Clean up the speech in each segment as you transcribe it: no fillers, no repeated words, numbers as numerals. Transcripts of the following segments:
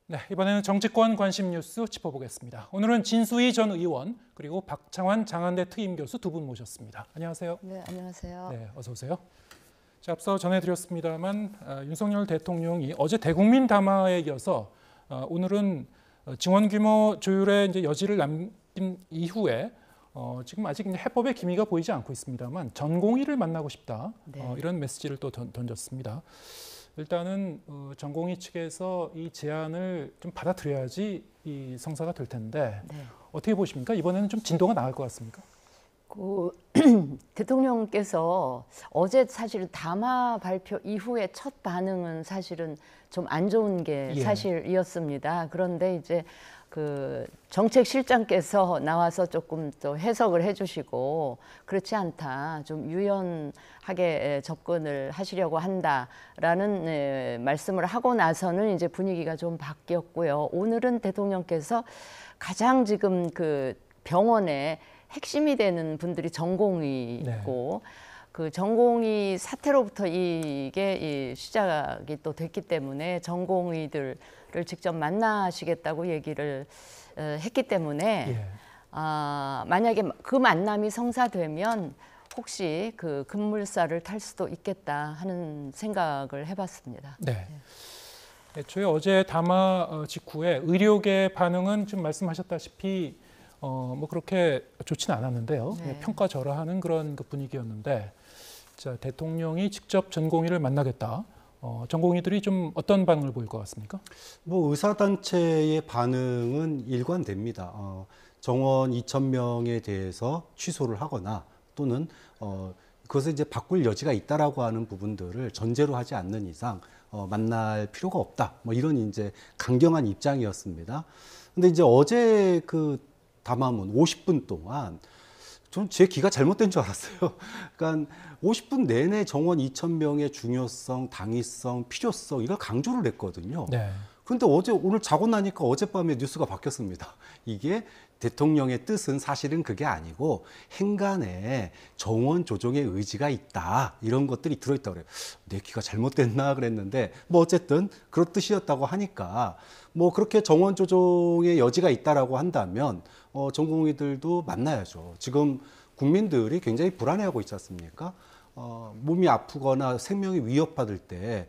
네, 이번에는 정치권 관심 뉴스 짚어보겠습니다. 오늘은 진수희 전 의원 그리고 박창환 장한대 특임 교수 두 분 모셨습니다. 안녕하세요. 네, 안녕하세요. 네, 어서 오세요. 자, 앞서 전해드렸습니다만 윤석열 대통령이 어제 대국민 담화에 이어서 오늘은 증원 규모 조율에 이제 여지를 남긴 이후에 지금 아직 해법의 기미가 보이지 않고 있습니다만 전공의를 만나고 싶다 네. 이런 메시지를 또 던졌습니다. 일단은 전공의 측에서 이 제안을 좀 받아들여야지 이 성사가 될 텐데 네. 어떻게 보십니까? 이번에는 좀 진도가 나을 것 같습니까? 대통령께서 어제 사실 담화 발표 이후에 첫 반응은 사실은 좀 안 좋은 게 사실이었습니다. 그런데 이제 그 정책실장께서 나와서 조금 또 해석을 해주시고 그렇지 않다, 좀 유연하게 접근을 하시려고 한다라는 말씀을 하고 나서는 이제 분위기가 좀 바뀌었고요. 오늘은 대통령께서 가장 지금 그 병원에 핵심이 되는 분들이 전공의고 그 전공의 사태로부터 이게 시작이 또 됐기 때문에 전공의들을 직접 만나시겠다고 얘기를 했기 때문에 만약에 그 만남이 성사되면 혹시 그 급물살을 탈 수도 있겠다 하는 생각을 해봤습니다. 네. 애초에 어제 담화 직후에 의료계 반응은 좀 말씀하셨다시피 뭐 그렇게 좋지는 않았는데요. 네. 평가절하하는 그런 그 분위기였는데, 자, 대통령이 직접 전공의를 만나겠다. 전공의들이 좀 어떤 반응을 보일 것 같습니까? 뭐 의사단체의 반응은 일관됩니다. 정원 2,000명에 대해서 취소를 하거나 또는 그것을 이제 바꿀 여지가 있다라고 하는 부분들을 전제로 하지 않는 이상 만날 필요가 없다. 뭐 이런 이제 강경한 입장이었습니다. 근데 이제 어제 그 담화문 50분 동안 전 제 기가 잘못된 줄 알았어요. 그러니까 50분 내내 정원 2,000명의 중요성, 당위성, 필요성 이걸 강조를 했거든요. 네. 그런데 오늘 자고 나니까 어젯밤에 뉴스가 바뀌었습니다. 이게 대통령의 뜻은 사실은 그게 아니고 행간에 정원 조정의 의지가 있다. 이런 것들이 들어있다고 그래요. 내 귀가 잘못됐나 그랬는데 뭐 어쨌든 그런 뜻이었다고 하니까 뭐 그렇게 정원 조정의 여지가 있다라고 한다면 전공의들도 만나야죠. 지금 국민들이 굉장히 불안해하고 있지 않습니까? 몸이 아프거나 생명이 위협받을 때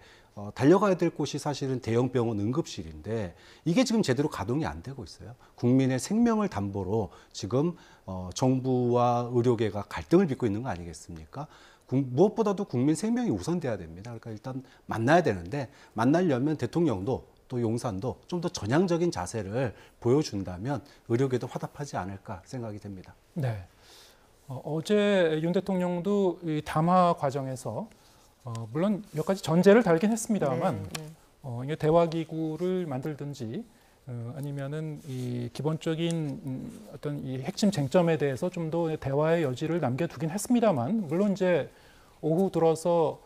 달려가야 될 곳이 사실은 대형 병원 응급실인데 이게 지금 제대로 가동이 안 되고 있어요. 국민의 생명을 담보로 지금 정부와 의료계가 갈등을 빚고 있는 거 아니겠습니까? 무엇보다도 국민 생명이 우선돼야 됩니다. 그러니까 일단 만나야 되는데 만나려면 대통령도 또 용산도 좀 더 전향적인 자세를 보여준다면 의료계도 화답하지 않을까 생각이 됩니다. 네. 어제 윤 대통령도 이 담화 과정에서 물론 몇 가지 전제를 달긴 했습니다만 이게 대화기구를 만들든지 아니면은 이 기본적인 어떤 이 핵심 쟁점에 대해서 좀 더 대화의 여지를 남겨두긴 했습니다만 물론 이제 오후 들어서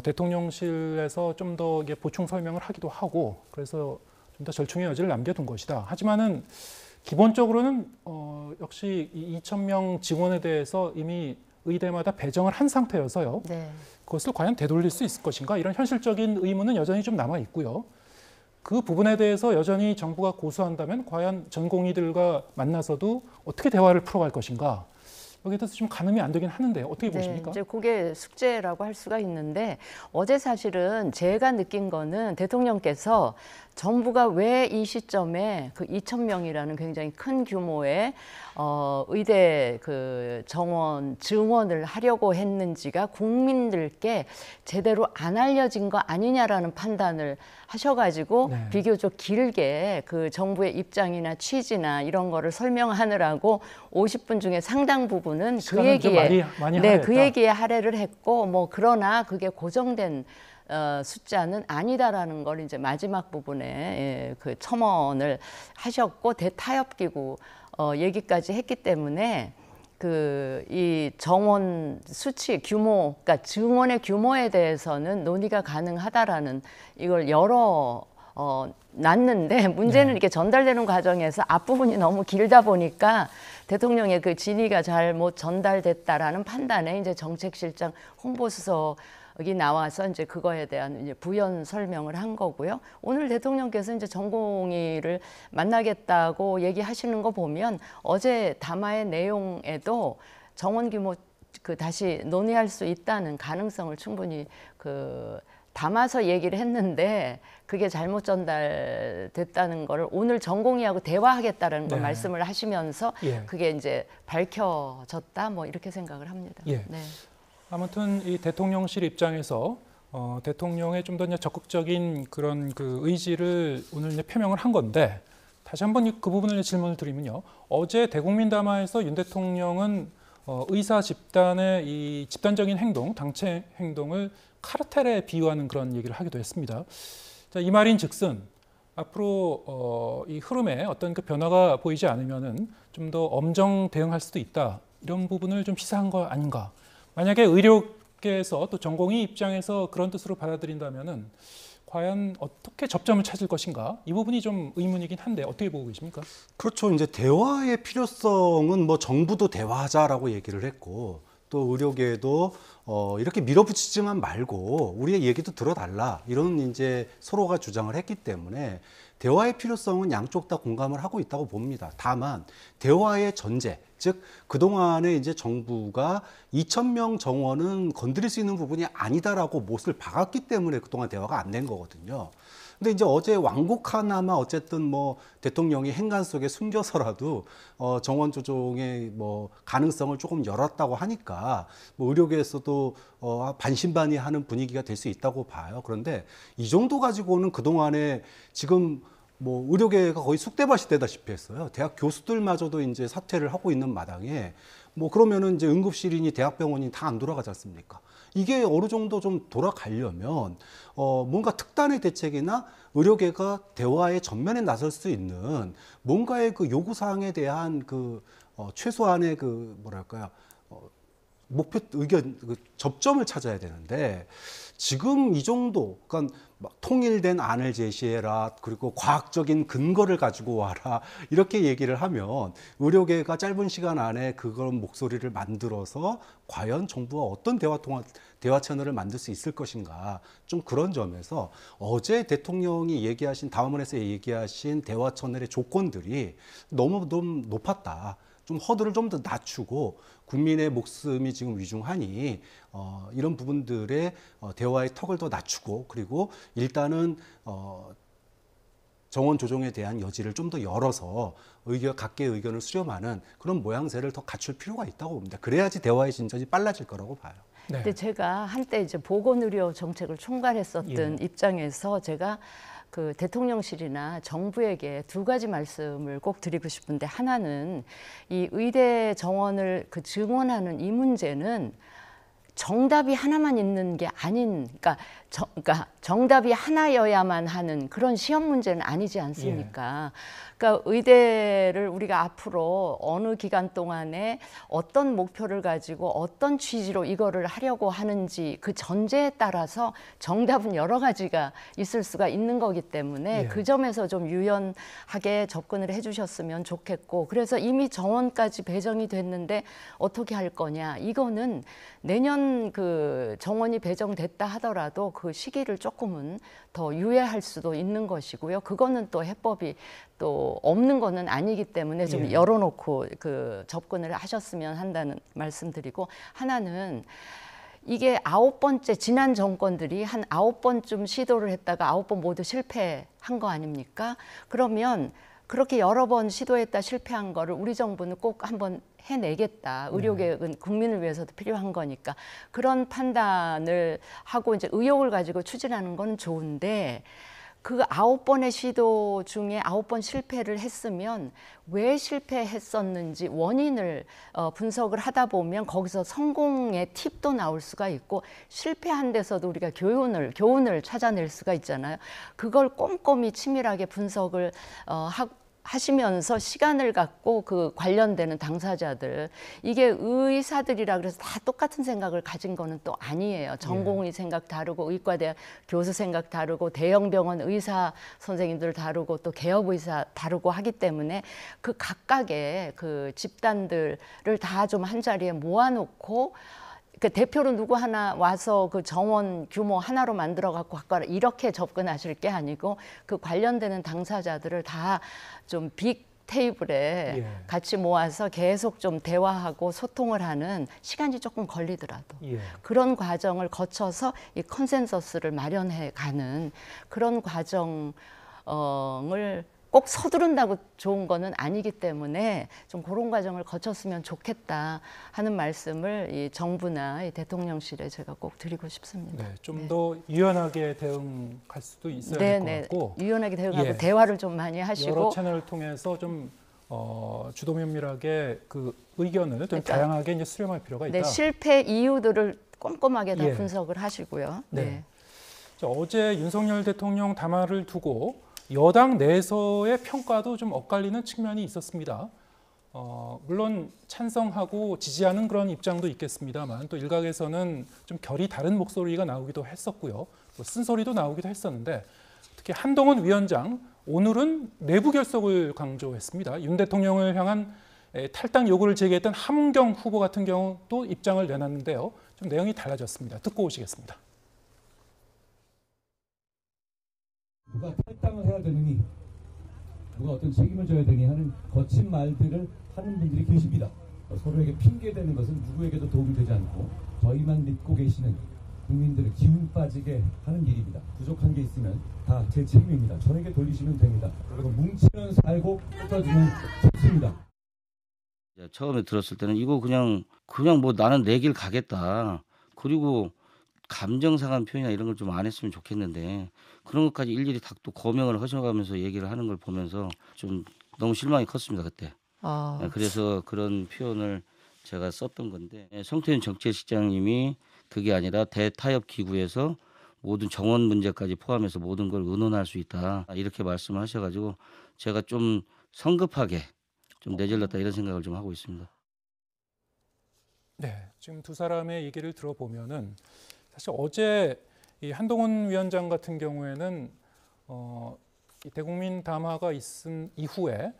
대통령실에서 좀 더 보충 설명을 하기도 하고 그래서 좀 더 절충의 여지를 남겨둔 것이다. 하지만은 기본적으로는 역시 이 2,000명 직원에 대해서 이미 의대마다 배정을 한 상태여서요. 네. 그것을 과연 되돌릴 수 있을 것인가 이런 현실적인 의문은 여전히 좀 남아 있고요. 그 부분에 대해서 여전히 정부가 고수한다면 과연 전공의들과 만나서도 어떻게 대화를 풀어갈 것인가 여기에 대해서 좀 가늠이 안 되긴 하는데 어떻게 보십니까? 이제 그게 숙제라고 할 수가 있는데 어제 사실은 제가 느낀 거는 대통령께서 정부가 왜 이 시점에 그 2,000명이라는 굉장히 큰 규모의 의대 그 정원 증원을 하려고 했는지가 국민들께 제대로 안 알려진 거 아니냐라는 판단을 하셔가지고 비교적 길게 그 정부의 입장이나 취지나 이런 거를 설명하느라고 50분 중에 상당 부분은 그 얘기에 그 얘기에 할애를 했고 뭐 그러나 그게 고정된 숫자는 아니다라는 걸 이제 마지막 부분에 그 첨언을 하셨고 대타협기구 얘기까지 했기 때문에 그 이 정원 수치 규모, 그러니까 증원의 규모에 대해서는 논의가 가능하다라는 이걸 놨는데 문제는 이렇게 전달되는 과정에서 앞부분이 너무 길다 보니까 대통령의 그 진위가 잘 못 전달됐다라는 판단에 이제 정책실장 홍보수석 여기 나와서 이제 그거에 대한 이제 부연 설명을 한 거고요. 오늘 대통령께서 이제 전공의를 만나겠다고 얘기하시는 거 보면 어제 담화의 내용에도 정원 규모 그 다시 논의할 수 있다는 가능성을 충분히 그 담아서 얘기를 했는데 그게 잘못 전달됐다는 거를 오늘 전공의하고 대화하겠다는 걸 네. 말씀을 하시면서 예. 그게 이제 밝혀졌다 뭐 이렇게 생각을 합니다. 예. 네. 아무튼 이 대통령실 입장에서 대통령의 좀 더 적극적인 그런 그 의지를 오늘 이제 표명을 한 건데 다시 한번 그 부분을 질문을 드리면요. 어제 대국민 담화에서 윤 대통령은 의사 집단의 이 집단적인 행동, 당체 행동을 카르텔에 비유하는 그런 얘기를 하기도 했습니다. 자, 이 말인즉슨 앞으로 이 흐름에 어떤 그 변화가 보이지 않으면은 좀 더 엄정 대응할 수도 있다. 이런 부분을 좀 시사한 거 아닌가? 만약에 의료계에서 또 전공의 입장에서 그런 뜻으로 받아들인다면은 과연 어떻게 접점을 찾을 것인가? 이 부분이 좀 의문이긴 한데 어떻게 보고 계십니까? 그렇죠. 이제 대화의 필요성은 뭐 정부도 대화하자라고 얘기를 했고 또 의료계도 이렇게 밀어붙이지만 말고 우리의 얘기도 들어달라 이런 이제 서로가 주장을 했기 때문에 대화의 필요성은 양쪽 다 공감을 하고 있다고 봅니다. 다만 대화의 전제, 즉 그동안에 이제 정부가 2,000명 정원은 건드릴 수 있는 부분이 아니다라고 못을 박았기 때문에 그동안 대화가 안 된 거거든요. 근데 이제 어제 왕곡 하나만 어쨌든 뭐 대통령이 행간 속에 숨겨서라도 정원 조정의 뭐 가능성을 조금 열었다고 하니까 뭐 의료계에서도 반신반의하는 분위기가 될 수 있다고 봐요. 그런데 이 정도 가지고는 그동안에 지금 뭐 의료계가 거의 쑥대밭이 되다시피 했어요. 대학 교수들마저도 이제 사퇴를 하고 있는 마당에 뭐 그러면은 이제 응급실이니 대학병원이 다 안 돌아가지 않습니까? 이게 어느 정도 좀 돌아가려면 뭔가 특단의 대책이나 의료계가 대화의 전면에 나설 수 있는 뭔가의 그 요구사항에 대한 그 최소한의 그 뭐랄까요 목표 의견 그 접점을 찾아야 되는데 지금 이 정도 그러니까 막 통일된 안을 제시해라 그리고 과학적인 근거를 가지고 와라 이렇게 얘기를 하면 의료계가 짧은 시간 안에 그런 목소리를 만들어서 과연 정부와 어떤 대화 채널을 만들 수 있을 것인가 좀 그런 점에서 어제 대통령이 얘기하신 담화문에서 얘기하신 대화 채널의 조건들이 너무 좀 높았다. 좀 허들을 좀 더 낮추고 국민의 목숨이 지금 위중하니 이런 부분들의 대화의 턱을 더 낮추고 그리고 일단은 정원 조정에 대한 여지를 좀 더 열어서 각계의 의견을 수렴하는 그런 모양새를 더 갖출 필요가 있다고 봅니다. 그래야지 대화의 진전이 빨라질 거라고 봐요. 네. 근데 제가 한때 이제 보건의료 정책을 총괄했었던 입장에서 제가 그 대통령실이나 정부에게 두 가지 말씀을 꼭 드리고 싶은데 하나는 이 의대 정원을 그 증원하는 이 문제는 정답이 하나만 있는 게 아닌, 그러니까 정답이 하나여야만 하는 그런 시험 문제는 아니지 않습니까? 그러니까 의대를 우리가 앞으로 어느 기간 동안에 어떤 목표를 가지고 어떤 취지로 이거를 하려고 하는지 그 전제에 따라서 정답은 여러 가지가 있을 수가 있는 거기 때문에 그 점에서 좀 유연하게 접근을 해주셨으면 좋겠고 그래서 이미 정원까지 배정이 됐는데 어떻게 할 거냐 이거는 내년 그 정원이 배정됐다 하더라도 그 시기를 조금은 더 유예할 수도 있는 것이고요. 그거는 또 해법이 또 없는 거는 아니기 때문에 좀 열어놓고 그 접근을 하셨으면 한다는 말씀드리고 하나는 이게 9번째 지난 정권들이 한 9번쯤 시도를 했다가 9번 모두 실패한 거 아닙니까? 그러면 그렇게 여러 번 시도했다 실패한 거를 우리 정부는 꼭 한번 해내겠다. 의료계획은 국민을 위해서도 필요한 거니까 그런 판단을 하고 이제 의욕을 가지고 추진하는 건 좋은데 그 9번의 시도 중에 9번 실패를 했으면 왜 실패했었는지 원인을 분석을 하다 보면 거기서 성공의 팁도 나올 수가 있고 실패한 데서도 우리가 교훈을 찾아낼 수가 있잖아요. 그걸 꼼꼼히 치밀하게 분석을 하시면서 시간을 갖고 그 관련되는 당사자들 이게 의사들이라 그래서 다 똑같은 생각을 가진 거는 또 아니에요. 전공의 생각 다르고 의과대학 교수 생각 다르고 대형 병원 의사 선생님들 다르고 또 개업 의사 다르고 하기 때문에 그 각각의 그 집단들을 다 좀 한 자리에 모아놓고 그 대표로 누구 하나 와서 그 정원 규모 하나로 만들어 갖고 갖거라 이렇게 접근하실 게 아니고 그 관련되는 당사자들을 다 좀 빅 테이블에 예. 같이 모아서 계속 좀 대화하고 소통을 하는 시간이 조금 걸리더라도 예. 그런 과정을 거쳐서 이 컨센서스를 마련해 가는 그런 과정을 꼭 서두른다고 좋은 거는 아니기 때문에 좀 그런 과정을 거쳤으면 좋겠다 하는 말씀을 이 정부나 이 대통령실에 제가 꼭 드리고 싶습니다. 네, 좀 더 유연하게 대응할 수도 있어야 될 것 같고 유연하게 대응하고 예. 대화를 좀 많이 하시고 여러 채널을 통해서 좀 주도 면밀하게 그 의견을 좀 그러니까, 다양하게 이제 수렴할 필요가 있다. 네, 실패 이유들을 꼼꼼하게 다 예. 분석을 하시고요. 네. 네. 자, 어제 윤석열 대통령 담화를 두고 여당 내에서의 평가도 좀 엇갈리는 측면이 있었습니다. 물론 찬성하고 지지하는 그런 입장도 있겠습니다만 또 일각에서는 좀 결이 다른 목소리가 나오기도 했었고요. 또 쓴소리도 나오기도 했었는데 특히 한동훈 위원장 오늘은 내부 결속을 강조했습니다. 윤 대통령을 향한 탈당 요구를 제기했던 함은경 후보 같은 경우 또 입장을 내놨는데요. 좀 내용이 달라졌습니다. 듣고 오시겠습니다. 누가 탈당을 해야 되느니 누가 어떤 책임을 져야 되니 하는 거친 말들을 하는 분들이 계십니다. 서로에게 핑계대는 것은 누구에게도 도움이 되지 않고 저희만 믿고 계시는 국민들을 기운 빠지게 하는 일입니다. 부족한 게 있으면 다 제 책임입니다. 저에게 돌리시면 됩니다. 그리고 뭉치면 살고 흩어지면 좋습니다. 처음에 들었을 때는 이거 그냥 뭐 나는 내 길 가겠다. 그리고 감정 상한 표현이나 이런 걸 좀 안 했으면 좋겠는데 그런 것까지 일일이 다 또 거명을 하셔가면서 얘기를 하는 걸 보면서 좀 너무 실망이 컸습니다 그때. 그래서 그런 표현을 제가 썼던 건데 성태윤 정책실장님이 그게 아니라 대타협 기구에서 모든 정원 문제까지 포함해서 모든 걸 의논할 수 있다 이렇게 말씀하셔가지고 제가 좀 성급하게 좀 내질렀다 이런 생각을 좀 하고 있습니다. 네, 지금 두 사람의 얘기를 들어보면은 사실 어제 이 한동훈 위원장 같은 경우에는 이 대국민 담화가 있은 이후에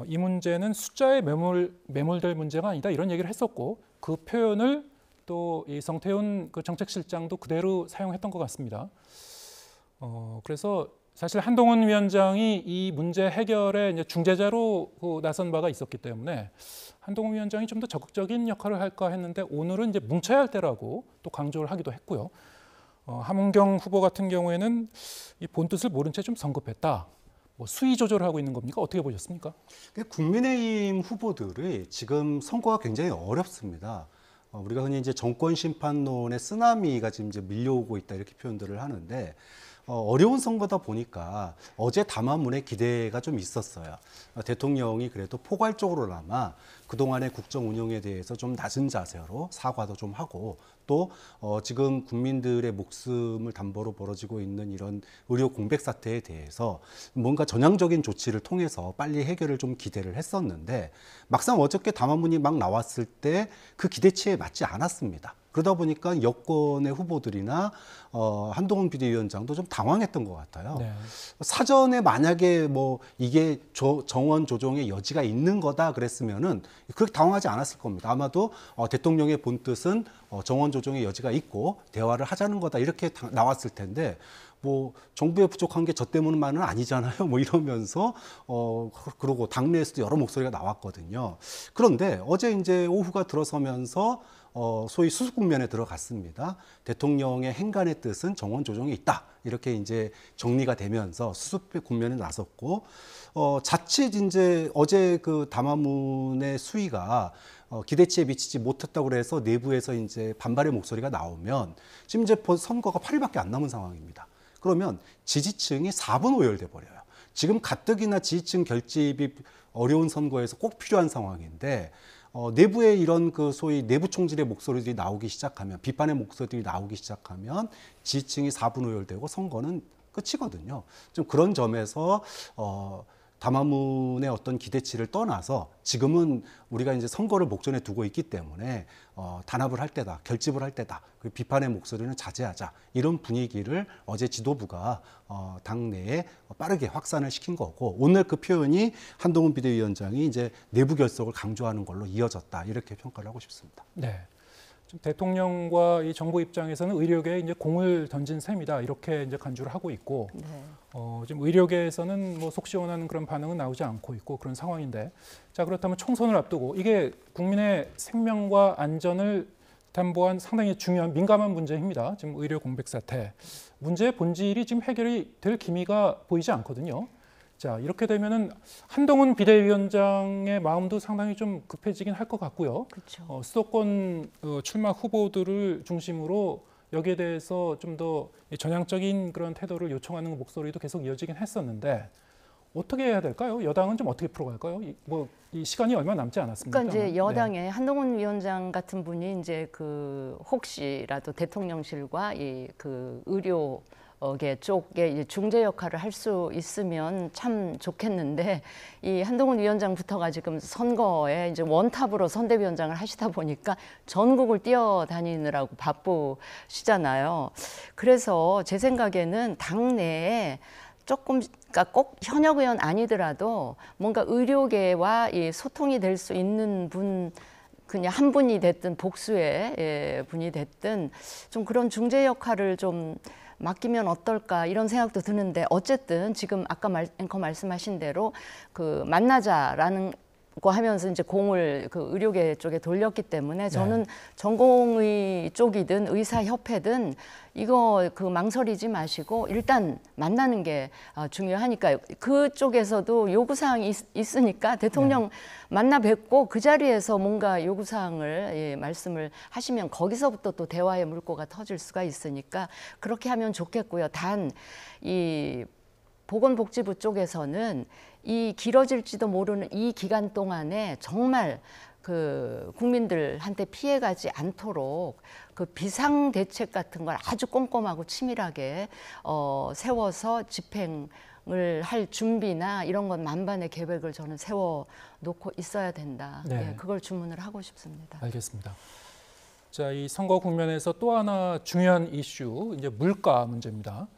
이 문제는 숫자에 매몰될 문제가 아니다 이런 얘기를 했었고 그 표현을 또 이 성태훈 그 정책실장도 그대로 사용했던 것 같습니다. 그래서 사실 한동훈 위원장이 이 문제 해결에 이제 중재자로 나선 바가 있었기 때문에 한동훈 위원장이 좀 더 적극적인 역할을 할까 했는데 오늘은 이제 뭉쳐야 할 때라고 또 강조를 하기도 했고요. 함은경 후보 같은 경우에는 이 본뜻을 모른 채 좀 성급했다. 뭐 수위 조절하고 있는 겁니까? 어떻게 보셨습니까? 국민의힘 후보들이 지금 선거가 굉장히 어렵습니다. 우리가 흔히 이제 정권 심판론의 쓰나미가 지금 이제 밀려오고 있다 이렇게 표현들을 하는데 어려운 선거다 보니까 어제 담화문에 기대가 좀 있었어요. 대통령이 그래도 포괄적으로나마 그동안의 국정 운영에 대해서 좀 낮은 자세로 사과도 좀 하고 또 지금 국민들의 목숨을 담보로 벌어지고 있는 이런 의료 공백 사태에 대해서 뭔가 전향적인 조치를 통해서 빨리 해결을 좀 기대를 했었는데 막상 어저께 담화문이 막 나왔을 때 그 기대치에 맞지 않았습니다. 그러다 보니까 여권의 후보들이나 한동훈 비대위원장도 좀 당황했던 것 같아요. 네. 사전에 만약에 뭐 이게 정원 조정의 여지가 있는 거다 그랬으면은 그렇게 당황하지 않았을 겁니다. 아마도 대통령의 본뜻은 정원 조정의 여지가 있고 대화를 하자는 거다 이렇게 나왔을 텐데 뭐 정부에 부족한 게 저 때문만은 아니잖아요. 뭐 이러면서 그러고 당내에서도 여러 목소리가 나왔거든요. 그런데 어제 이제 오후가 들어서면서 소위 수습 국면에 들어갔습니다. 대통령의 행간의 뜻은 정원 조정에 있다. 이렇게 이제 정리가 되면서 수습 국면에 나섰고 자칫 이제 어제 그 담화문의 수위가 기대치에 미치지 못했다고 해서 내부에서 이제 반발의 목소리가 나오면 지금 이제 선거가 8일밖에 안 남은 상황입니다. 그러면 지지층이 4분 오열돼 버려요. 지금 가뜩이나 지지층 결집이 어려운 선거에서 꼭 필요한 상황인데 내부에 이런 그 소위 내부 총질의 목소리들이 나오기 시작하면 비판의 목소리들이 나오기 시작하면 지지층이 4분 오열되고 선거는 끝이거든요. 좀 그런 점에서 담화문의 어떤 기대치를 떠나서 지금은 우리가 이제 선거를 목전에 두고 있기 때문에 단합을 할 때다, 결집을 할 때다, 그리고 비판의 목소리는 자제하자 이런 분위기를 어제 지도부가 당내에 빠르게 확산을 시킨 거고 오늘 그 표현이 한동훈 비대위원장이 이제 내부 결속을 강조하는 걸로 이어졌다 이렇게 평가를 하고 싶습니다. 네. 지금 대통령과 이 정부 입장에서는 의료계에 이제 공을 던진 셈이다 이렇게 이제 간주를 하고 있고 네. 지금 의료계에서는 뭐 속 시원한 그런 반응은 나오지 않고 있고 그런 상황인데 자 그렇다면 총선을 앞두고 이게 국민의 생명과 안전을 담보한 상당히 중요한 민감한 문제입니다. 지금 의료 공백 사태 문제의 본질이 지금 해결이 될 기미가 보이지 않거든요. 자 이렇게 되면은 한동훈 비대위원장의 마음도 상당히 좀 급해지긴 할 것 같고요. 그렇죠. 수도권 출마 후보들을 중심으로 여기에 대해서 좀 더 전향적인 그런 태도를 요청하는 목소리도 계속 이어지긴 했었는데 어떻게 해야 될까요? 여당은 좀 어떻게 풀어갈까요? 이 시간이 얼마 남지 않았습니다. 그러니까 이제 여당의 한동훈 위원장 같은 분이 이제 그 혹시라도 대통령실과 이 그 의료계 쪽에 이제 중재 역할을 할 수 있으면 참 좋겠는데 이 한동훈 위원장부터가 지금 선거에 이제 원탑으로 선대위원장을 하시다 보니까 전국을 뛰어다니느라고 바쁘시잖아요. 그래서 제 생각에는 당내에 조금 그러니까 꼭 현역 의원 아니더라도 뭔가 의료계와 이 소통이 될 수 있는 분 그냥 한 분이 됐든 복수의 분이 됐든 좀 그런 중재 역할을 좀 맡기면 어떨까 이런 생각도 드는데 어쨌든 지금 아까 앵커 말씀하신 대로 그 만나자라는 거 하면서 이제 공을 그 의료계 쪽에 돌렸기 때문에 저는 전공의 쪽이든 의사협회든 이거 그 망설이지 마시고 일단 만나는 게 중요하니까요. 그쪽에서도 요구사항이 있으니까 대통령 만나 뵙고 그 자리에서 뭔가 요구사항을 말씀을 하시면 거기서부터 또 대화의 물꼬가 터질 수가 있으니까 그렇게 하면 좋겠고요. 단 이 보건복지부 쪽에서는 이 길어질지도 모르는 이 기간 동안에 정말 그 국민들한테 피해가지 않도록 그 비상대책 같은 걸 아주 꼼꼼하고 치밀하게 세워서 집행을 할 준비나 이런 건 만반의 계획을 저는 세워놓고 있어야 된다. 네. 그걸 주문을 하고 싶습니다. 알겠습니다. 자, 이 선거 국면에서 또 하나 중요한 이슈, 이제 물가 문제입니다.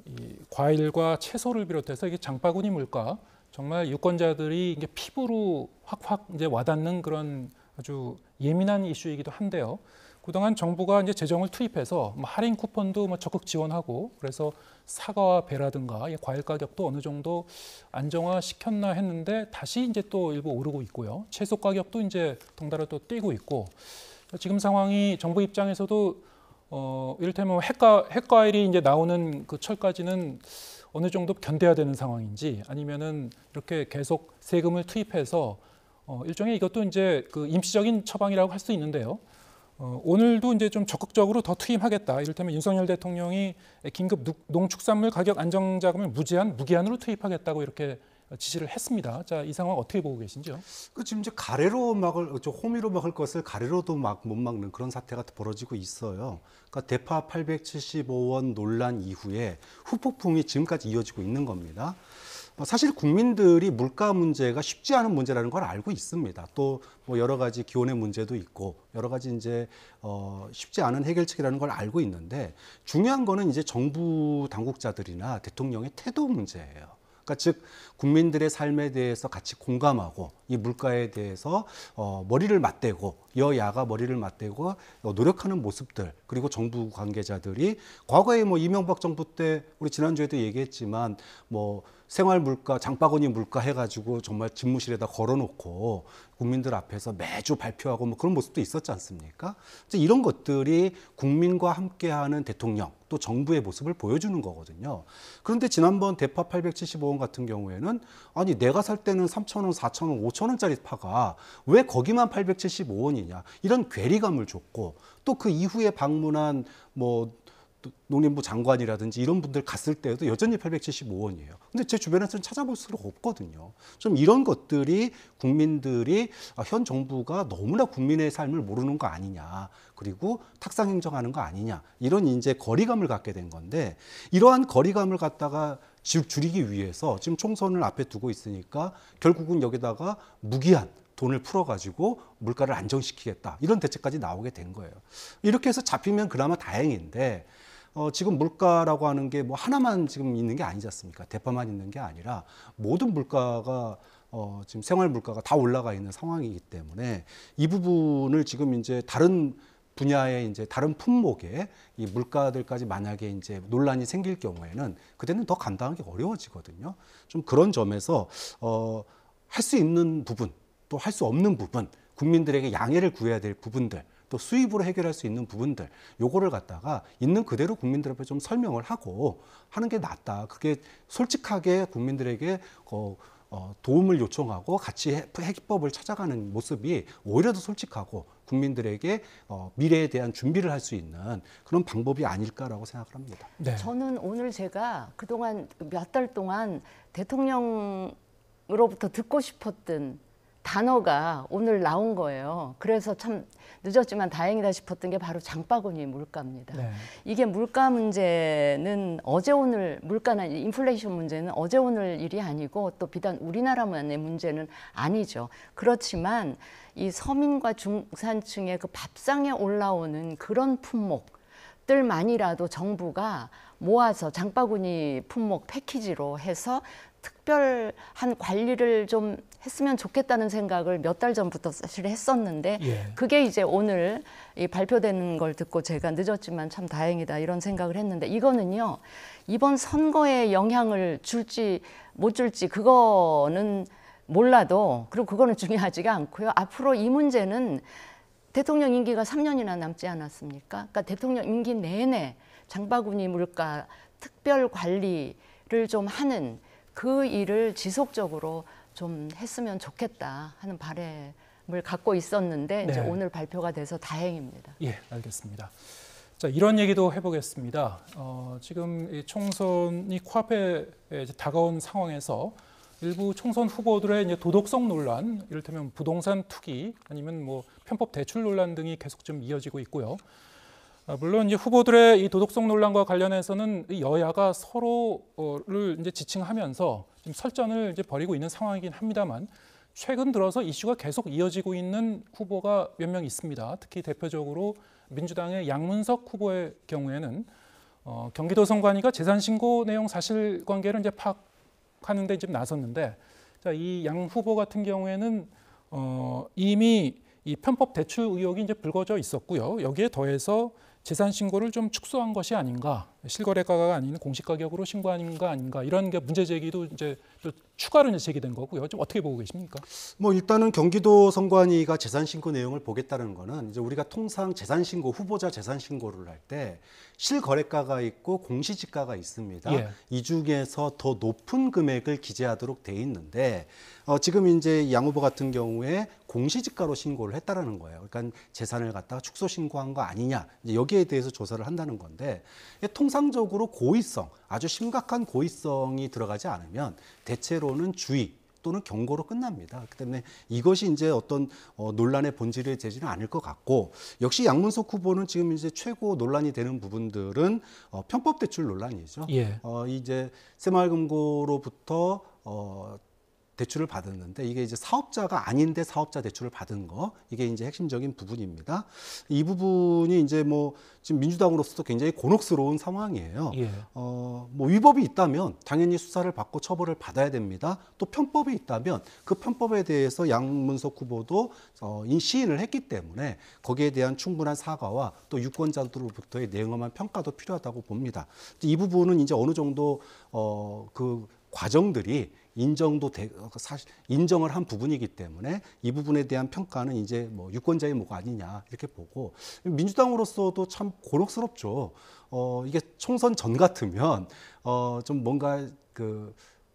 이 과일과 채소를 비롯해서 이게 장바구니 물가, 정말 유권자들이 이게 피부로 확확 이제 와닿는 그런 아주 예민한 이슈이기도 한데요. 그동안 정부가 이제 재정을 투입해서 뭐 할인 쿠폰도 뭐 적극 지원하고 그래서 사과와 배라든가 이 과일 가격도 어느 정도 안정화 시켰나 했는데 다시 이제 또 일부 오르고 있고요. 채소 가격도 이제 덩달아 또 뛰고 있고 지금 상황이 정부 입장에서도 이를테면 핵과일이 이제 나오는 그 철까지는 어느 정도 견뎌야 되는 상황인지 아니면은 이렇게 계속 세금을 투입해서 일종의 이것도 이제 그 임시적인 처방이라고 할 수 있는데요. 오늘도 이제 좀 적극적으로 더 투입하겠다. 이를테면 윤석열 대통령이 긴급 농축산물 가격 안정 자금을 무기한으로 투입하겠다고 이렇게 지시를 했습니다. 자, 이 상황 어떻게 보고 계신지요? 그 지금 이제 호미로 막을 것을 가래로도 못 막는 그런 사태가 벌어지고 있어요. 그러니까 대파 875원 논란 이후에 후폭풍이 지금까지 이어지고 있는 겁니다. 사실 국민들이 물가 문제가 쉽지 않은 문제라는 걸 알고 있습니다. 또 뭐 여러 가지 기온의 문제도 있고 여러 가지 이제 쉽지 않은 해결책이라는 걸 알고 있는데 중요한 거는 이제 정부 당국자들이나 대통령의 태도 문제예요. 그러니까 즉 국민들의 삶에 대해서 같이 공감하고 이 물가에 대해서 머리를 맞대고 여야가 머리를 맞대고 노력하는 모습들 그리고 정부 관계자들이 과거에 뭐 이명박 정부 때 우리 지난주에도 얘기했지만 뭐 생활 물가 장바구니 물가 해가지고 정말 집무실에다 걸어놓고 국민들 앞에서 매주 발표하고 뭐 그런 모습도 있었지 않습니까? 이런 것들이 국민과 함께하는 대통령 또 정부의 모습을 보여주는 거거든요. 그런데 지난번 대파 875원 같은 경우에는 아니 내가 살 때는 3,000원, 4,000원, 5,000원짜리 파가 왜 거기만 875원이냐 이런 괴리감을 줬고 또 그 이후에 방문한 뭐 농림부 장관이라든지 이런 분들 갔을 때도 여전히 875원이에요. 근데 제 주변에서는 찾아볼 수가 없거든요. 좀 이런 것들이 국민들이 현 정부가 너무나 국민의 삶을 모르는 거 아니냐. 그리고 탁상 행정하는 거 아니냐. 이런 이제 거리감을 갖게 된 건데 이러한 거리감을 갖다가 줄이기 위해서 지금 총선을 앞에 두고 있으니까 결국은 여기다가 무기한 돈을 풀어가지고 물가를 안정시키겠다. 이런 대책까지 나오게 된 거예요. 이렇게 해서 잡히면 그나마 다행인데 지금 물가라고 하는 게 뭐 하나만 지금 있는 게 아니지 않습니까? 대파만 있는 게 아니라 모든 물가가 지금 생활 물가가 다 올라가 있는 상황이기 때문에 이 부분을 지금 이제 다른 분야의 이제 다른 품목의 이 물가들까지 만약에 이제 논란이 생길 경우에는 그때는 더 감당하기 어려워지거든요. 좀 그런 점에서 할 수 있는 부분 또 할 수 없는 부분 국민들에게 양해를 구해야 될 부분들 또 수입으로 해결할 수 있는 부분들 요거를 갖다가 있는 그대로 국민들 앞에 좀 설명을 하고 하는 게 낫다. 그게 솔직하게 국민들에게 도움을 요청하고 같이 해법을 찾아가는 모습이 오히려 더 솔직하고 국민들에게 미래에 대한 준비를 할 수 있는 그런 방법이 아닐까라고 생각을 합니다. 네. 저는 오늘 제가 그동안 몇 달 동안 대통령으로부터 듣고 싶었던 단어가 오늘 나온 거예요. 그래서 참 늦었지만 다행이다 싶었던 게 바로 장바구니 물가입니다. 네. 이게 물가 문제는 어제 오늘 물가나 인플레이션 문제는 어제 오늘 일이 아니고 또 비단 우리나라만의 문제는 아니죠. 그렇지만 이 서민과 중산층의 그 밥상에 올라오는 그런 품목들만이라도 정부가 모아서 장바구니 품목 패키지로 해서 특별한 관리를 좀 했으면 좋겠다는 생각을 몇 달 전부터 사실 했었는데 예. 그게 이제 오늘 이 발표되는 걸 듣고 제가 늦었지만 참 다행이다 이런 생각을 했는데 이거는요 이번 선거에 영향을 줄지 못 줄지 그거는 몰라도 그리고 그거는 중요하지가 않고요. 앞으로 이 문제는 대통령 임기가 3년이나 남지 않았습니까? 그러니까 대통령 임기 내내 장바구니 물가 특별 관리를 좀 하는 그 일을 지속적으로 좀 했으면 좋겠다 하는 바람을 갖고 있었는데 이제 네. 오늘 발표가 돼서 다행입니다. 예, 알겠습니다. 자, 이런 얘기도 해보겠습니다. 지금 이 총선이 코앞에 이제 다가온 상황에서 일부 총선 후보들의 이제 도덕성 논란, 이를테면 부동산 투기 아니면 뭐 편법 대출 논란 등이 계속 좀 이어지고 있고요. 물론 이제 후보들의 이 도덕성 논란과 관련해서는 이 여야가 서로를 이제 지칭하면서 지금 설전을 이제 벌이고 있는 상황이긴 합니다만 최근 들어서 이슈가 계속 이어지고 있는 후보가 몇 명 있습니다. 특히 대표적으로 민주당의 양문석 후보의 경우에는 경기도 선관위가 재산 신고 내용 사실관계를 이제 파악하는 데 지금 나섰는데, 자, 이 양 후보 같은 경우에는 이미 이 편법 대출 의혹이 이제 불거져 있었고요. 여기에 더해서 재산 신고를 좀 축소한 것이 아닌가, 실거래가가 아닌 공시 가격으로 신고한 거 아닌가, 이런 게 문제 제기도 이제 또 추가로 이제 제기된 거고요. 좀 어떻게 보고 계십니까? 뭐 일단은 경기도 선관위가 재산 신고 내용을 보겠다는 거는 이제 우리가 통상 재산 신고 후보자 재산 신고를 할 때 실거래가가 있고 공시지가가 있습니다. 예. 이 중에서 더 높은 금액을 기재하도록 돼 있는데 지금 이제 양 후보 같은 경우에 공시지가로 신고를 했다라는 거예요. 그러니까 재산을 갖다가 축소 신고한 거 아니냐, 이제 여기에 대해서 조사를 한다는 건데, 통상적으로 고의성, 아주 심각한 고의성이 들어가지 않으면 대체로는 주의 또는 경고로 끝납니다. 그렇기 때문에 이것이 이제 어떤 논란의 본질이 되지는 않을 것 같고, 역시 양문석 후보는 지금 이제 최고 논란이 되는 부분들은 편법 대출 논란이죠. 예. 이제 새마을금고로부터 대출을 받았는데 이게 이제 사업자가 아닌데 사업자 대출을 받은 거, 이게 이제 핵심적인 부분입니다. 이 부분이 이제 뭐 지금 민주당으로서도 굉장히 곤혹스러운 상황이에요. 예. 뭐 위법이 있다면 당연히 수사를 받고 처벌을 받아야 됩니다. 또 편법이 있다면 그 편법에 대해서 양문석 후보도 시인을 했기 때문에 거기에 대한 충분한 사과와 또 유권자들로부터의 냉엄한 평가도 필요하다고 봅니다. 이 부분은 이제 어느 정도 그 과정들이 인정을 한 부분이기 때문에 이 부분에 대한 평가는 이제 뭐 유권자의 뭐가 아니냐 이렇게 보고, 민주당으로서도 참 곤혹스럽죠. 이게 총선 전 같으면 좀 뭔가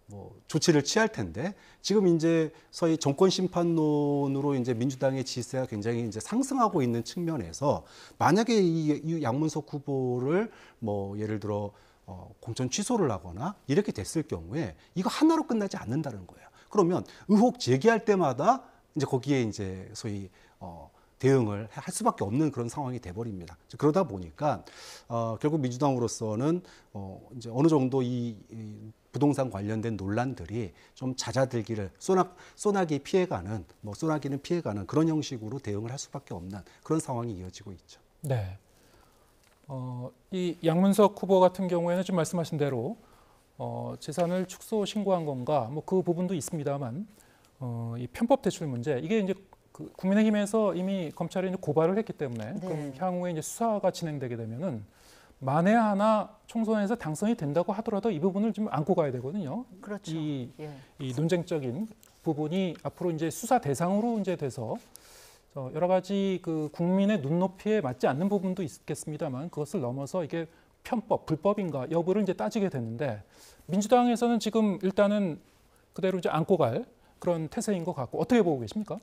뭐 조치를 취할 텐데, 지금 이제 소위 정권 심판론으로 이제 민주당의 지지세가 굉장히 이제 상승하고 있는 측면에서 만약에 이 양문석 후보를 뭐 예를 들어 공천 취소를 하거나 이렇게 됐을 경우에 이거 하나로 끝나지 않는다는 거예요. 그러면 의혹 제기할 때마다 이제 거기에 이제 소위 대응을 할 수밖에 없는 그런 상황이 돼버립니다. 그러다 보니까 결국 민주당으로서는 이제 어느 정도 이 부동산 관련된 논란들이 좀 잦아들기를, 소나기 피해가는, 뭐 소나기는 피해가는 그런 형식으로 대응을 할 수밖에 없는 그런 상황이 이어지고 있죠. 네. 이 양문석 후보 같은 경우에는 지금 말씀하신 대로 재산을 축소 신고한 건가, 뭐 그 부분도 있습니다만, 이 편법 대출 문제 이게 이제 그 국민의힘에서 이미 검찰이 이제 고발을 했기 때문에 네. 그럼 향후에 이제 수사가 진행되게 되면은 만에 하나 총선에서 당선이 된다고 하더라도 이 부분을 좀 안고 가야 되거든요. 그렇죠. 이 예. 논쟁적인 부분이 앞으로 이제 수사 대상으로 이제 돼서 여러 가지 그 국민의 눈높이에 맞지 않는 부분도 있겠습니다만 그것을 넘어서 이게 편법, 불법인가 여부를 이제 따지게 되는데 민주당에서는 지금 일단은 그대로 이제 안고 갈 그런 태세인 것 같고 어떻게 보고 계십니까?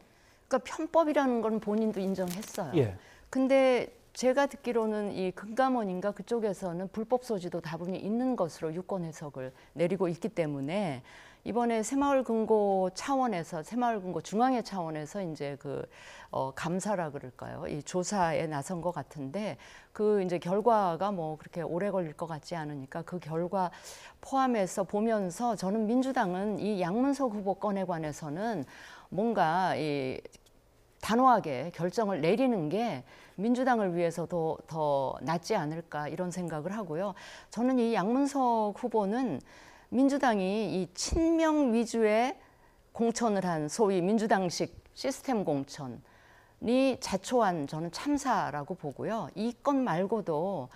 그러니까 편법이라는 건 본인도 인정했어요. 예. 근데 제가 듣기로는 이 금감원인가 그쪽에서는 불법 소지도 다분히 있는 것으로 유권 해석을 내리고 있기 때문에 이번에 새마을금고 차원에서 새마을금고 중앙회 차원에서 이제 그 감사라 그럴까요? 이 조사에 나선 것 같은데 그 이제 결과가 뭐 그렇게 오래 걸릴 것 같지 않으니까 그 결과 포함해서 보면서 저는 민주당은 이 양문석 후보 건에 관해서는 뭔가 이 단호하게 결정을 내리는 게 민주당을 위해서도 더 낫지 않을까 이런 생각을 하고요. 저는 이 양문석 후보는 민주당이 이 친명 위주의 공천을 한 소위 민주당식 시스템 공천이 자초한 저는 참사라고 보고요. 이 건 말고도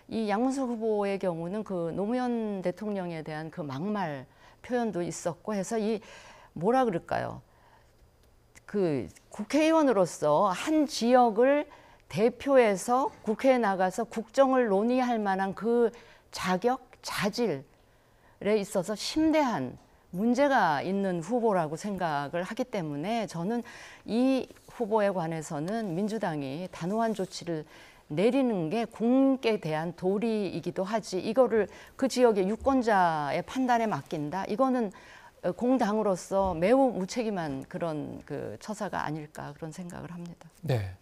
이 양문석 후보의 경우는 그 노무현 대통령에 대한 그 막말 표현도 있었고 해서 이 뭐라 그럴까요? 그 국회의원으로서 한 지역을 대표해서 국회에 나가서 국정을 논의할 만한 그 자격, 자질에 있어서 심대한 문제가 있는 후보라고 생각을 하기 때문에 저는 이 후보에 관해서는 민주당이 단호한 조치를 내리는 게 국민께 대한 도리이기도 하지 이거를 그 지역의 유권자의 판단에 맡긴다. 이거는 공당으로서 매우 무책임한 그런 그 처사가 아닐까 그런 생각을 합니다. 네.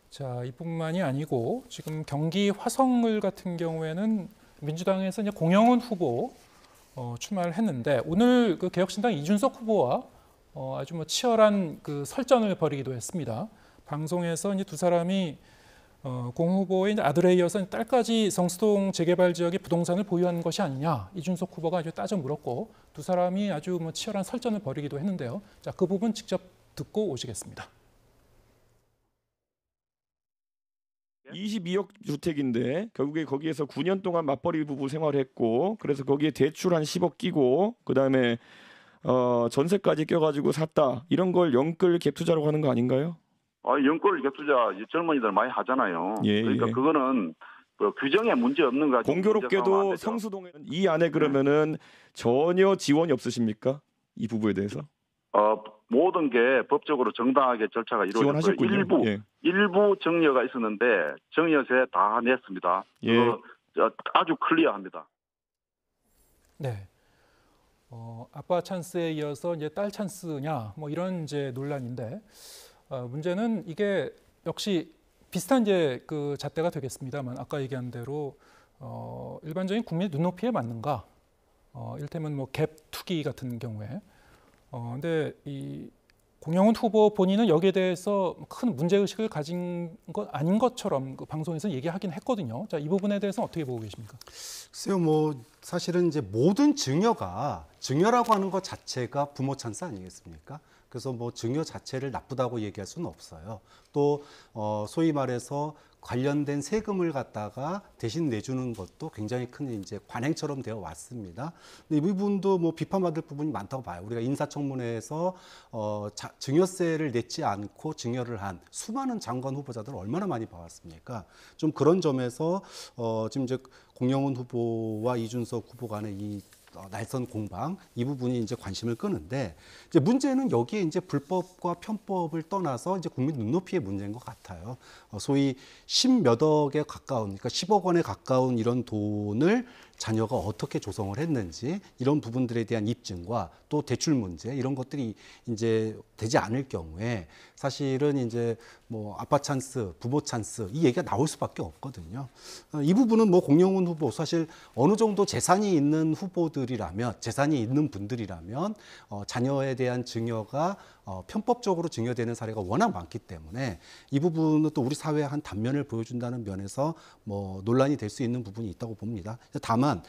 자, 이뿐만이 아니고 지금 경기 화성을 같은 경우에는 민주당에서 이제 공영훈 후보 출마를 했는데 오늘 그 개혁신당 이준석 후보와 아주 뭐 치열한 그 설전을 벌이기도 했습니다. 방송에서 이제 두 사람이 공 후보의 아들에 이어서 딸까지 성수동 재개발 지역에 부동산을 보유한 것이 아니냐 이준석 후보가 아주 따져 물었고 두 사람이 아주 뭐 치열한 설전을 벌이기도 했는데요. 자, 그 부분 직접 듣고 오시겠습니다. 22억 주택인데 결국에 거기에서 9년 동안 맞벌이 부부 생활했고 그래서 거기에 대출 한 10억 끼고 그다음에 전세까지 껴가지고 샀다 이런 걸 영끌 갭 투자라고 하는 거 아닌가요? 연골 갭 투자 젊은이들 많이 하잖아요. 예, 그러니까 예. 그거는 규정에 문제 없는 거 가지고 문제 삼으면 안 공교롭게도 되죠. 성수동에 이 안에 그러면은 전혀 지원이 없으십니까? 이 부부에 대해서 모든 게 법적으로 정당하게 절차가 이루어졌고요. 지원하셨군요. 일부 정려가 있었는데 정려세 다 냈습니다. 예. 그거 아주 클리어합니다. 네. 아빠 찬스에 이어서 이제 딸 찬스냐 뭐 이런 이제 논란인데 문제는 이게 역시 비슷한 이제 그 잣대가 되겠습니다만 아까 얘기한 대로 일반적인 국민의 눈높이에 맞는가? 이를테면 뭐 갭 투기 같은 경우에 근데 이 공영훈 후보 본인은 여기에 대해서 큰 문제의식을 가진 것 아닌 것처럼 그 방송에서 얘기하긴 했거든요. 자, 이 부분에 대해서 어떻게 보고 계십니까? 글쎄요, 뭐 사실은 이제 모든 증여라고 하는 것 자체가 부모 찬스 아니겠습니까? 그래서 뭐 증여 자체를 나쁘다고 얘기할 수는 없어요. 또 소위 말해서 관련된 세금을 갖다가 대신 내주는 것도 굉장히 큰 이제 관행처럼 되어 왔습니다. 근데 이 부분도 뭐 비판받을 부분이 많다고 봐요. 우리가 인사청문회에서 증여세를 냈지 않고 증여를 한 수많은 장관 후보자들을 얼마나 많이 봐왔습니까? 좀 그런 점에서 지금 이제 공영훈 후보와 이준석 후보 간의 이 날선 공방 이 부분이 이제 관심을 끄는데 이제 문제는 여기에 이제 불법과 편법을 떠나서 이제 국민 눈높이의 문제인 것 같아요. 소위 10몇억에 가까운 그러니까 10억 원에 가까운 이런 돈을 자녀가 어떻게 조성을 했는지 이런 부분들에 대한 입증과 또 대출 문제 이런 것들이 이제 되지 않을 경우에 사실은 이제 뭐 아빠 찬스, 부모 찬스 이 얘기가 나올 수밖에 없거든요. 이 부분은 뭐 공영훈 후보 사실 어느 정도 재산이 있는 후보들이라면 재산이 있는 분들이라면 자녀에 대한 증여가 편법적으로 증여되는 사례가 워낙 많기 때문에 이 부분은 또 우리 사회의 한 단면을 보여준다는 면에서 뭐 논란이 될 수 있는 부분이 있다고 봅니다. 다만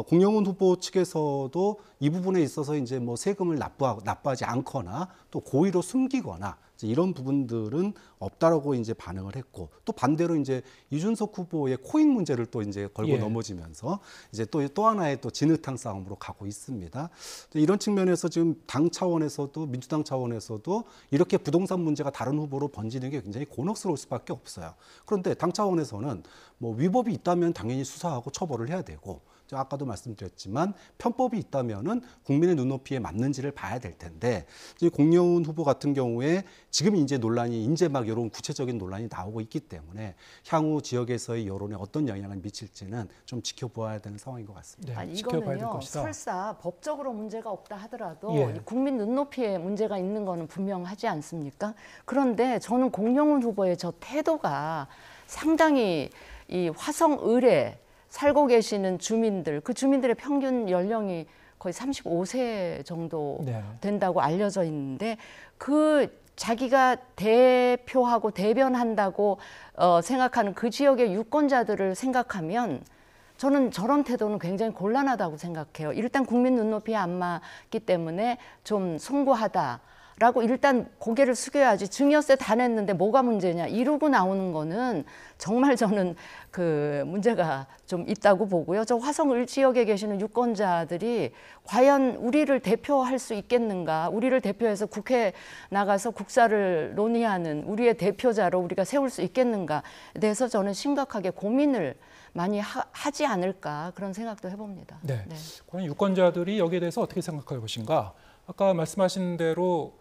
공영훈 후보 측에서도 이 부분에 있어서 이제 뭐 세금을 납부하지 않거나 또 고의로 숨기거나 이런 부분들은 없다라고 이제 반응을 했고, 또 반대로 이제 이준석 후보의 코인 문제를 또 이제 걸고 넘어지면서 이제 또 하나의 또 진흙탕 싸움으로 가고 있습니다. 이런 측면에서 지금 당 차원에서도 민주당 차원에서도 이렇게 부동산 문제가 다른 후보로 번지는 게 굉장히 곤혹스러울 수밖에 없어요. 그런데 당 차원에서는 뭐 위법이 있다면 당연히 수사하고 처벌을 해야 되고, 아까도 말씀드렸지만 편법이 있다면은 국민의 눈높이에 맞는지를 봐야 될 텐데, 이제 공영훈 후보 같은 경우에 지금 이제 논란이 이제 막 이런 구체적인 논란이 나오고 있기 때문에 향후 지역에서의 여론에 어떤 영향을 미칠지는 좀 지켜보아야 되는 상황인 것 같습니다. 아니, 지켜봐야 될 이거는요, 것이다. 설사 법적으로 문제가 없다 하더라도 예. 이 국민 눈높이에 문제가 있는 거는 분명하지 않습니까? 그런데 저는 공영훈 후보의 저 태도가 상당히 이 화성 을에 살고 계시는 주민들, 그 주민들의 평균 연령이 거의 35세 정도 된다고 알려져 있는데, 그 자기가 대표하고 대변한다고 생각하는 그 지역의 유권자들을 생각하면 저는 저런 태도는 굉장히 곤란하다고 생각해요. 일단 국민 눈높이에 안 맞기 때문에 좀 송구하다라고 일단 고개를 숙여야지. 증여세 다 냈는데 뭐가 문제냐 이러고 나오는 거는 정말 저는 그 문제가 좀 있다고 보고요. 저 화성을 지역에 계시는 유권자들이 과연 우리를 대표할 수 있겠는가, 우리를 대표해서 국회에 나가서 국사를 논의하는 우리의 대표자로 우리가 세울 수 있겠는가에 대해서 저는 심각하게 고민을 많이 하지 않을까, 그런 생각도 해봅니다. 네. 과연 유권자들이 여기에 대해서 어떻게 생각할 것인가. 아까 말씀하신 대로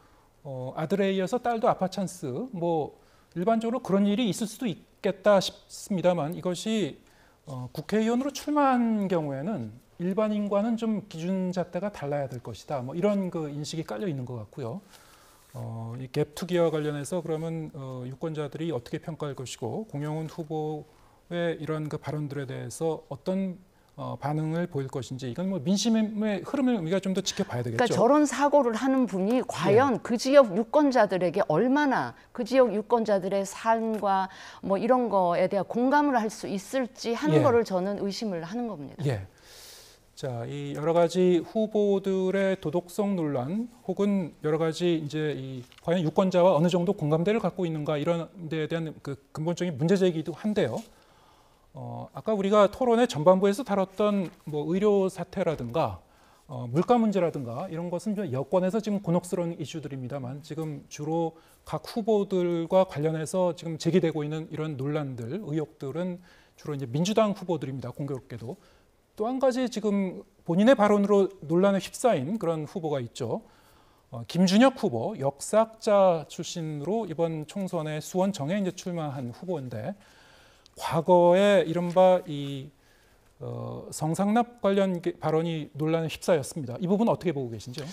아들에 이어서 딸도 아빠 찬스, 뭐 일반적으로 그런 일이 있을 수도 있겠다 싶습니다만, 이것이 국회의원으로 출마한 경우에는 일반인과는 좀 기준 잣대가 달라야 될 것이다. 뭐 이런 그 인식이 깔려 있는 것 같고요. 이 갭 투기와 관련해서 그러면 유권자들이 어떻게 평가할 것이고, 공영훈 후보의 이런 그 발언들에 대해서 어떤 반응을 보일 것인지, 이건 뭐 민심의 흐름을 우리가 좀 더 지켜봐야 되겠죠. 그러니까 저런 사고를 하는 분이 과연 그 지역 유권자들에게 얼마나 그 지역 유권자들의 삶과 뭐 이런 거에 대한 공감을 할 수 있을지 하는 거를 저는 의심을 하는 겁니다. 자, 이 여러 가지 후보들의 도덕성 논란, 혹은 여러 가지 이제 이 과연 유권자와 어느 정도 공감대를 갖고 있는가, 이런 데에 대한 그 근본적인 문제 제기도 한데요. 아까 우리가 토론의 전반부에서 다뤘던 뭐 의료 사태라든가 물가 문제라든가 이런 것은 좀 여권에서 지금 곤혹스러운 이슈들입니다만, 지금 주로 각 후보들과 관련해서 지금 제기되고 있는 이런 논란들, 의혹들은 주로 이제 민주당 후보들입니다. 공교롭게도. 또 한 가지 지금 본인의 발언으로 논란에 휩싸인 그런 후보가 있죠. 김준혁 후보, 역사학자 출신으로 이번 총선에 수원정에 이제 출마한 후보인데, 과거에 이른바 이 성상납 관련 발언이 논란에 휩싸였습니다. 이 부분 어떻게 보고 계신지요?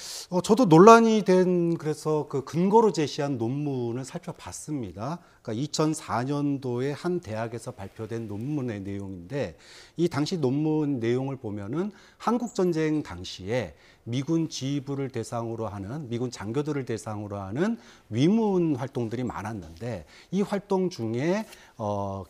저도 논란이 된 그래서 그 근거로 제시한 논문을 살펴봤습니다. 그러니까 2004년도에 한 대학에서 발표된 논문의 내용인데, 이 당시 논문 내용을 보면은 한국 전쟁 당시에 미군 지휘부를 대상으로 하는, 미군 장교들을 대상으로 하는 위문 활동들이 많았는데, 이 활동 중에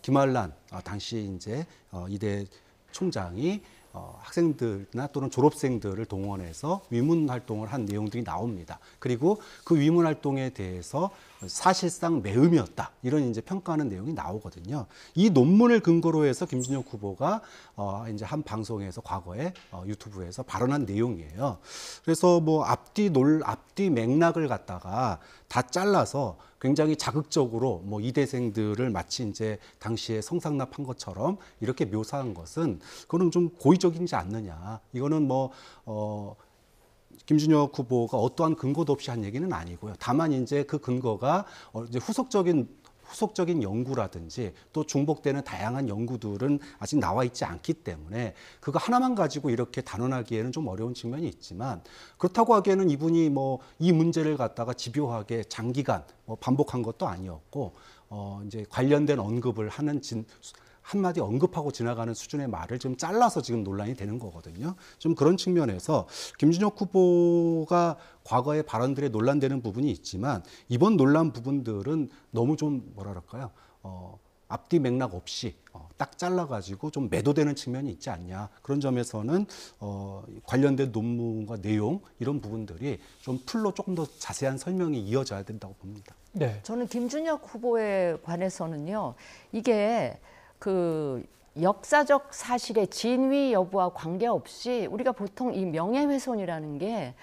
김환란 당시 이제 이대 총장이 학생들이나 또는 졸업생들을 동원해서 위문 활동을 한 내용들이 나옵니다. 그리고 그 위문 활동에 대해서 사실상 매음이었다, 이런 이제 평가하는 내용이 나오거든요. 이 논문을 근거로 해서 김준혁 후보가 이제 한 방송에서 과거에 유튜브에서 발언한 내용이에요. 그래서 뭐 앞뒤 맥락을 갖다가 다 잘라서 굉장히 자극적으로 뭐 이대생들을 마치 이제 당시에 성상납한 것처럼 이렇게 묘사한 것은, 그거는 좀 고의적이지 않느냐. 이거는 뭐 김준혁 후보가 어떠한 근거도 없이 한 얘기는 아니고요. 다만 이제 그 근거가 이제 후속적인 연구라든지 또 중복되는 다양한 연구들은 아직 나와 있지 않기 때문에 그거 하나만 가지고 이렇게 단언하기에는 좀 어려운 측면이 있지만, 그렇다고 하기에는 이분이 뭐 이 문제를 갖다가 집요하게 장기간 반복한 것도 아니었고, 이제 관련된 언급을 한마디 언급하고 지나가는 수준의 말을 좀 잘라서 지금 논란이 되는 거거든요. 좀 그런 측면에서 김준혁 후보가 과거의 발언들에 논란되는 부분이 있지만 이번 논란 부분들은 너무 좀 뭐랄까요? 앞뒤 맥락 없이 딱 잘라가지고 좀 매도되는 측면이 있지 않냐. 그런 점에서는 관련된 논문과 내용 이런 부분들이 좀 풀로 조금 더 자세한 설명이 이어져야 된다고 봅니다. 네. 저는 김준혁 후보에 관해서는요, 이게 그 역사적 사실의 진위 여부와 관계없이 우리가 보통 이 명예훼손이라는 게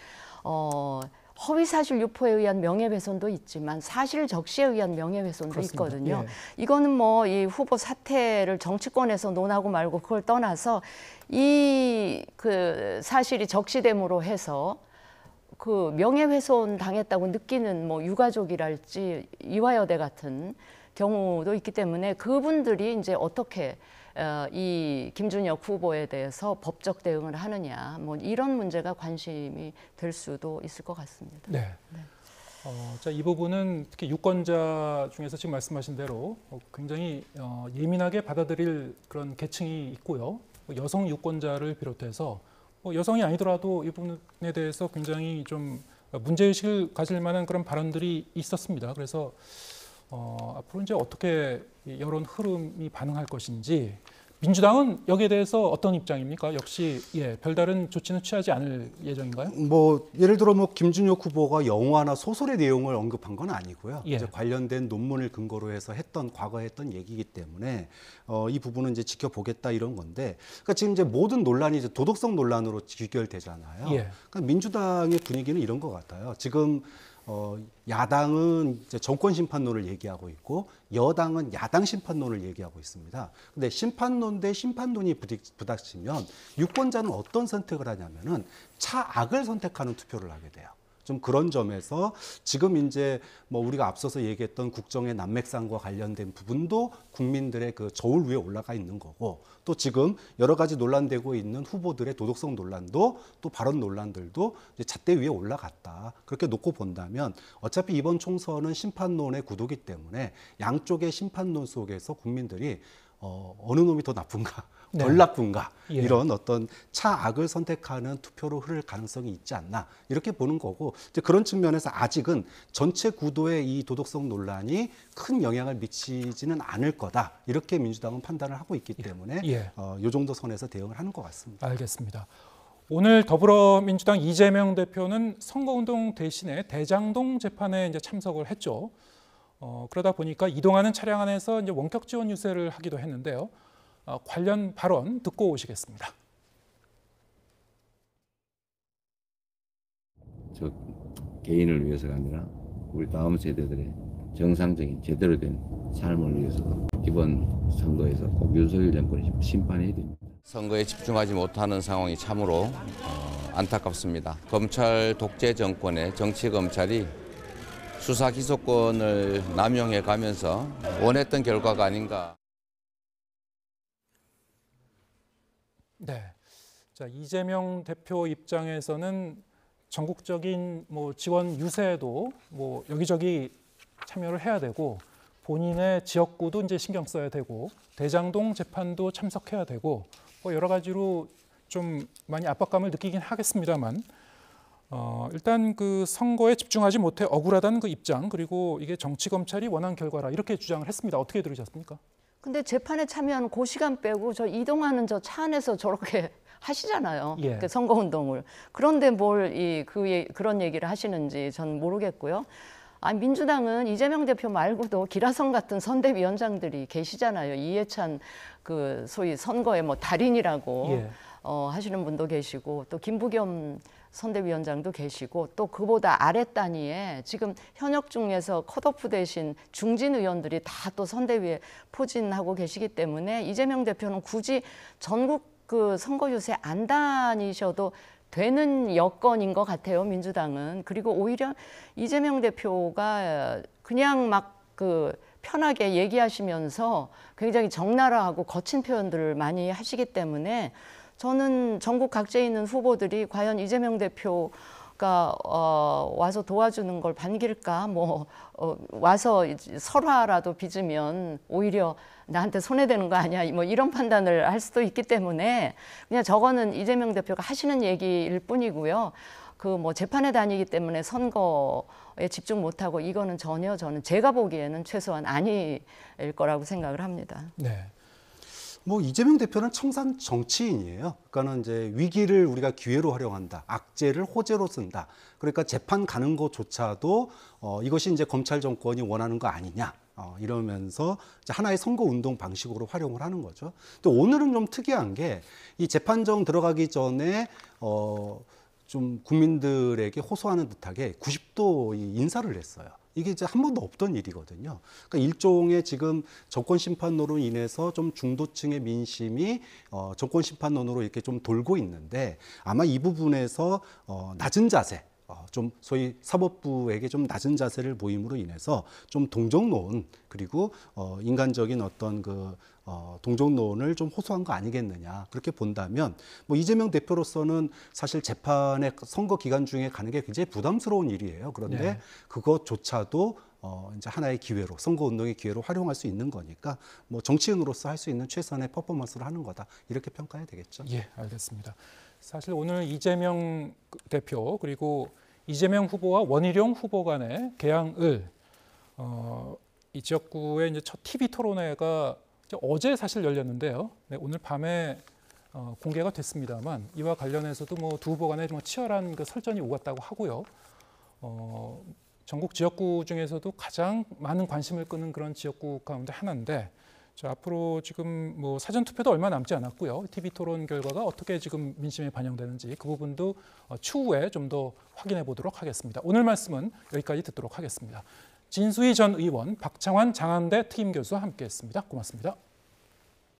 허위사실 유포에 의한 명예훼손도 있지만 사실 적시에 의한 명예훼손도 그렇습니다. 있거든요. 예. 이거는 뭐 이 후보 사퇴를 정치권에서 논하고 말고 그걸 떠나서 이 그 사실이 적시됨으로 해서 그 명예훼손 당했다고 느끼는 뭐 유가족이랄지 이화여대 같은 경우도 있기 때문에 그분들이 이제 어떻게 이 김준혁 후보에 대해서 법적 대응을 하느냐, 뭐 이런 문제가 관심이 될 수도 있을 것 같습니다. 네. 자, 이 부분은 특히 유권자 중에서 지금 말씀하신 대로 굉장히 예민하게 받아들일 그런 계층이 있고요. 여성 유권자를 비롯해서 여성이 아니더라도 이 부분에 대해서 굉장히 좀 문제의식을 가질 만한 그런 발언들이 있었습니다. 그래서 앞으로 이제 어떻게 여론 흐름이 반응할 것인지 민주당은 여기에 대해서 어떤 입장입니까? 역시 별다른 조치는 취하지 않을 예정인가요? 뭐 예를 들어 뭐 김준혁 후보가 영화나 소설의 내용을 언급한 건 아니고요. 예. 이제 관련된 논문을 근거로 해서 과거에 했던 얘기이기 때문에 이 부분은 이제 지켜보겠다 이런 건데, 그러니까 지금 이제 모든 논란이 이제 도덕성 논란으로 귀결되잖아요. 예. 그러니까 민주당의 분위기는 이런 것 같아요. 지금 야당은 이제 정권 심판론을 얘기하고 있고 여당은 야당 심판론을 얘기하고 있습니다. 근데 심판론 대 심판론이 부닥치면 유권자는 어떤 선택을 하냐면은 차악을 선택하는 투표를 하게 돼요. 좀 그런 점에서 지금 이제 뭐 우리가 앞서서 얘기했던 국정의 난맥상과 관련된 부분도 국민들의 그 저울 위에 올라가 있는 거고, 또 지금 여러 가지 논란되고 있는 후보들의 도덕성 논란도 또 발언 논란들도 이제 잣대 위에 올라갔다. 그렇게 놓고 본다면 어차피 이번 총선은 심판론의 구도기 때문에 양쪽의 심판론 속에서 국민들이 어느 놈이 더 나쁜가, 덜 나쁜가, 예. 이런 어떤 차악을 선택하는 투표로 흐를 가능성이 있지 않나 이렇게 보는 거고, 이제 그런 측면에서 아직은 전체 구도에 이 도덕성 논란이 큰 영향을 미치지는 않을 거다 이렇게 민주당은 판단을 하고 있기 때문에 이 정도 선에서 대응을 하는 것 같습니다. 알겠습니다. 오늘 더불어민주당 이재명 대표는 선거운동 대신에 대장동 재판에 이제 참석을 했죠. 그러다 보니까 이동하는 차량 안에서 이제 원격 지원 유세를 하기도 했는데요. 관련 발언 듣고 오시겠습니다. 저 개인을 위해서가 아니라 우리 다음 세대들의 정상적인 제대로 된 삶을 위해서도 이번 선거에서 꼭 윤석열 정권이 심판해야 됩니다. 선거에 집중하지 못하는 상황이 참으로 안타깝습니다. 검찰 독재 정권의 정치검찰이 수사 기소권을 남용해 가면서 원했던 결과가 아닌가. 네, 자 이재명 대표 입장에서는 전국적인 뭐 지원 유세에도 뭐 여기저기 참여를 해야 되고 본인의 지역구도 이제 신경 써야 되고 대장동 재판도 참석해야 되고 뭐 여러 가지로 좀 많이 압박감을 느끼긴 하겠습니다만 일단 그 선거에 집중하지 못해 억울하다는 그 입장, 그리고 이게 정치 검찰이 원한 결과라 이렇게 주장을 했습니다. 어떻게 들으셨습니까? 근데 재판에 참여하는 그 시간 빼고 저 이동하는 저 차 안에서 저렇게 하시잖아요. 예. 그 선거운동을. 그런데 뭘 그런 얘기를 하시는지 전 모르겠고요. 민주당은 이재명 대표 말고도 기라성 같은 선대위원장들이 계시잖아요. 이해찬 그 소위 선거의 뭐 달인이라고 하시는 분도 계시고, 또 김부겸 선대위원장도 계시고, 또 그보다 아래 단위에 지금 현역 중에서 컷오프 대신 중진 의원들이 다 또 선대위에 포진하고 계시기 때문에 이재명 대표는 굳이 전국 그 선거 유세 안 다니셔도 되는 여건인 것 같아요, 민주당은. 그리고 오히려 이재명 대표가 그냥 막 그 편하게 얘기하시면서 굉장히 적나라하고 거친 표현들을 많이 하시기 때문에 저는 전국 각지에 있는 후보들이 과연 이재명 대표가 와서 도와주는 걸 반길까, 와서 설화라도 빚으면 오히려 나한테 손해되는 거 아니야? 뭐 이런 판단을 할 수도 있기 때문에 그냥 저거는 이재명 대표가 하시는 얘기일 뿐이고요. 그 뭐 재판에 다니기 때문에 선거에 집중 못하고 이거는 전혀 저는 제가 보기에는 최소한 아닐 거라고 생각을 합니다. 네. 뭐 이재명 대표는 청산 정치인이에요. 그러니까는 이제 위기를 우리가 기회로 활용한다. 악재를 호재로 쓴다. 그러니까 재판 가는 것조차도 이것이 이제 검찰 정권이 원하는 거 아니냐. 이러면서 이제 하나의 선거 운동 방식으로 활용을 하는 거죠. 또 오늘은 좀 특이한 게 이 재판정 들어가기 전에 좀 국민들에게 호소하는 듯하게 90도 인사를 했어요. 이게 이제 한 번도 없던 일이거든요. 그러니까 일종의 지금 정권 심판론으로 인해서 좀 중도층의 민심이 정권 심판론으로 이렇게 좀 돌고 있는데 아마 이 부분에서 낮은 자세, 좀 소위 사법부에게 좀 낮은 자세를 보임으로 인해서 좀 동정론 그리고 인간적인 어떤 그 동정론을 좀 호소한 거 아니겠느냐 그렇게 본다면 뭐 이재명 대표로서는 사실 재판의 선거 기간 중에 가는 게 굉장히 부담스러운 일이에요. 그런데 네. 그것조차도 이제 하나의 기회로 선거 운동의 기회로 활용할 수 있는 거니까 뭐 정치인으로서 할 수 있는 최선의 퍼포먼스를 하는 거다 이렇게 평가해야 되겠죠. 예, 알겠습니다. 사실 오늘 이재명 대표 그리고 이재명 후보와 원희룡 후보 간의 개항을 이 지역구의 이제 첫 TV 토론회가 어제 사실 열렸는데요. 네, 오늘 밤에 공개가 됐습니다만 이와 관련해서도 뭐 두 후보 간에 좀 치열한 그 설전이 오갔다고 하고요. 전국 지역구 중에서도 가장 많은 관심을 끄는 그런 지역구 가운데 하나인데 자, 앞으로 지금 뭐 사전 투표도 얼마 남지 않았고요. TV 토론 결과가 어떻게 지금 민심에 반영되는지 그 부분도 추후에 좀 더 확인해 보도록 하겠습니다. 오늘 말씀은 여기까지 듣도록 하겠습니다. 진수희 전 의원, 박창환 장안대 특임 교수와 함께했습니다. 고맙습니다.